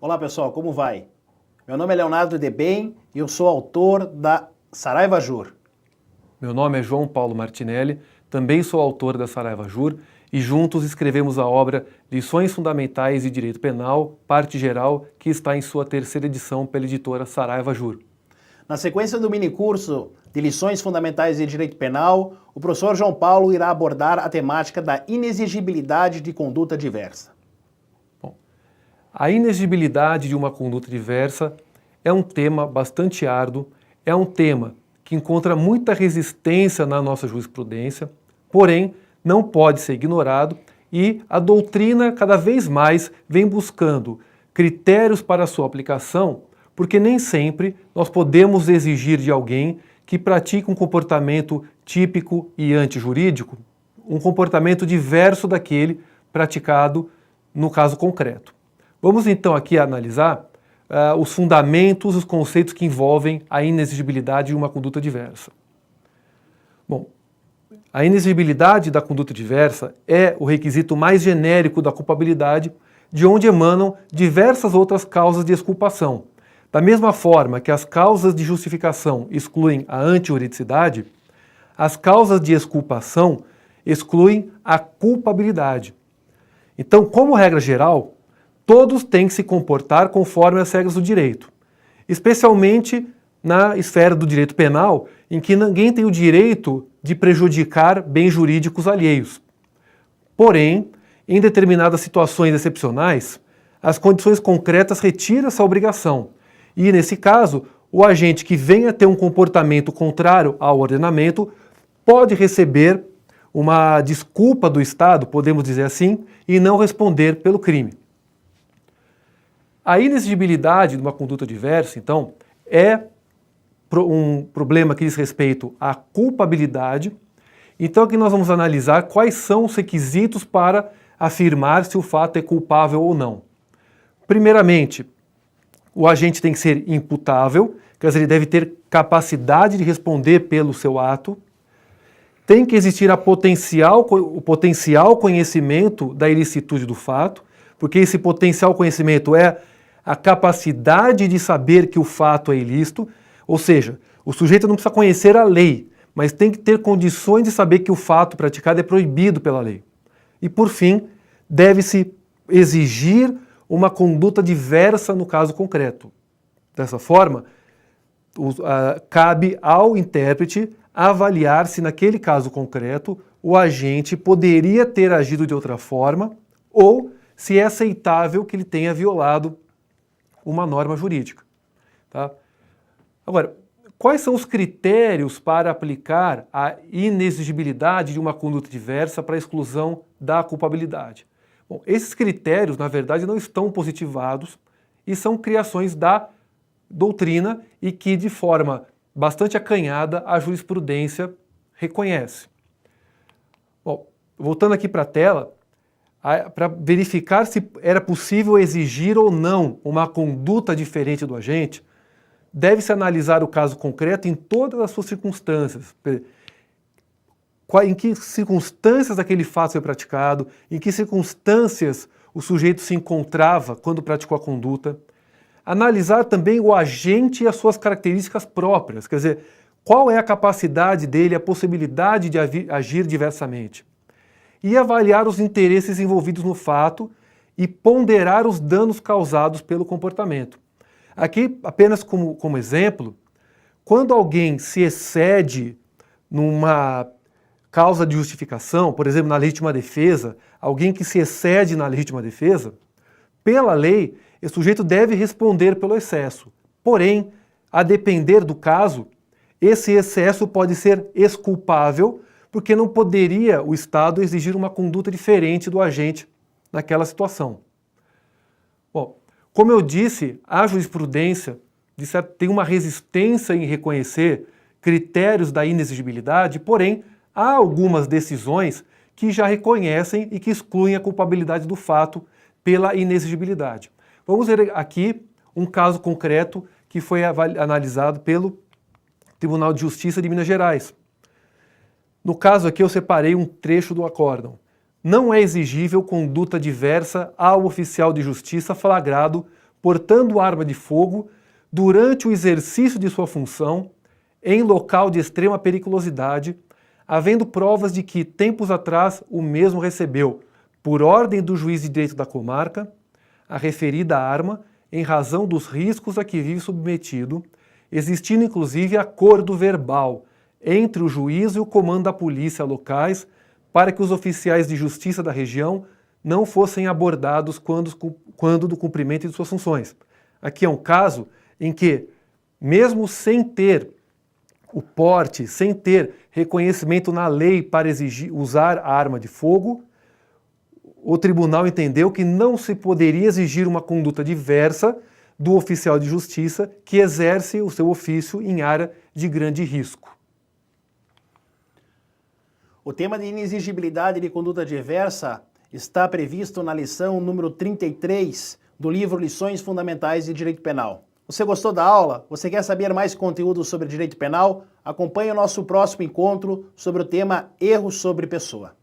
Olá pessoal, como vai? Meu nome é Leonardo Debem e eu sou autor da Saraiva Jur. Meu nome é João Paulo Martinelli, também sou autor da Saraiva Jur e juntos escrevemos a obra Lições Fundamentais de Direito Penal, parte geral, que está em sua terceira edição pela editora Saraiva Jur. Na sequência do minicurso de Lições Fundamentais de Direito Penal, o professor João Paulo irá abordar a temática da inexigibilidade de conduta diversa. A inexigibilidade de uma conduta diversa é um tema bastante árduo, é um tema que encontra muita resistência na nossa jurisprudência, porém não pode ser ignorado e a doutrina cada vez mais vem buscando critérios para a sua aplicação, porque nem sempre nós podemos exigir de alguém que pratique um comportamento típico e antijurídico, um comportamento diverso daquele praticado no caso concreto. Vamos então aqui analisar os fundamentos, os conceitos que envolvem a inexigibilidade de uma conduta diversa. Bom, a inexigibilidade da conduta diversa é o requisito mais genérico da culpabilidade, de onde emanam diversas outras causas de exculpação. Da mesma forma que as causas de justificação excluem a antijuridicidade, as causas de exculpação excluem a culpabilidade. Então, como regra geral, todos têm que se comportar conforme as regras do direito, especialmente na esfera do direito penal, em que ninguém tem o direito de prejudicar bens jurídicos alheios. Porém, em determinadas situações excepcionais, as condições concretas retiram essa obrigação. E, nesse caso, o agente que venha ter um comportamento contrário ao ordenamento pode receber uma desculpa do Estado, podemos dizer assim, e não responder pelo crime. A inexigibilidade de uma conduta diversa, então, é um problema que diz respeito à culpabilidade. Então aqui nós vamos analisar quais são os requisitos para afirmar se o fato é culpável ou não. Primeiramente, o agente tem que ser imputável, quer dizer, ele deve ter capacidade de responder pelo seu ato. Tem que existir o potencial conhecimento da ilicitude do fato, porque esse potencial conhecimento é a capacidade de saber que o fato é ilícito, ou seja, o sujeito não precisa conhecer a lei, mas tem que ter condições de saber que o fato praticado é proibido pela lei. E, por fim, deve-se exigir uma conduta diversa no caso concreto. Dessa forma, cabe ao intérprete avaliar se, naquele caso concreto, o agente poderia ter agido de outra forma ou se é aceitável que ele tenha violado uma norma jurídica. Tá? Agora, quais são os critérios para aplicar a inexigibilidade de uma conduta diversa para a exclusão da culpabilidade? Bom, esses critérios, na verdade, não estão positivados e são criações da doutrina e que, de forma bastante acanhada, a jurisprudência reconhece. Bom, voltando aqui para a tela, para verificar se era possível exigir ou não uma conduta diferente do agente, deve-se analisar o caso concreto em todas as suas circunstâncias. Em que circunstâncias aquele fato foi praticado, em que circunstâncias o sujeito se encontrava quando praticou a conduta. Analisar também o agente e as suas características próprias, quer dizer, qual é a capacidade dele, a possibilidade de agir diversamente. E avaliar os interesses envolvidos no fato e ponderar os danos causados pelo comportamento. Aqui, apenas como exemplo, quando alguém se excede numa causa de justificação, por exemplo, na legítima defesa, alguém que se excede na legítima defesa, pela lei, esse sujeito deve responder pelo excesso. Porém, a depender do caso, esse excesso pode ser exculpável, porque não poderia o Estado exigir uma conduta diferente do agente naquela situação. Bom, como eu disse, a jurisprudência tem uma resistência em reconhecer critérios da inexigibilidade, porém, há algumas decisões que já reconhecem e que excluem a culpabilidade do fato pela inexigibilidade. Vamos ver aqui um caso concreto que foi analisado pelo Tribunal de Justiça de Minas Gerais. No caso aqui eu separei um trecho do acórdão. Não é exigível conduta diversa ao oficial de justiça flagrado portando arma de fogo durante o exercício de sua função em local de extrema periculosidade, havendo provas de que, tempos atrás, o mesmo recebeu, por ordem do juiz de direito da comarca, a referida arma em razão dos riscos a que vive submetido, existindo inclusive acordo verbal entre o juiz e o comando da polícia locais para que os oficiais de justiça da região não fossem abordados quando do cumprimento de suas funções. Aqui é um caso em que, mesmo sem ter o porte, sem ter reconhecimento na lei para usar a arma de fogo, o tribunal entendeu que não se poderia exigir uma conduta diversa do oficial de justiça que exerce o seu ofício em área de grande risco. O tema de inexigibilidade de conduta diversa está previsto na lição número 33 do livro Lições Fundamentais de Direito Penal. Você gostou da aula? Você quer saber mais conteúdo sobre direito penal? Acompanhe o nosso próximo encontro sobre o tema Erros sobre Pessoa.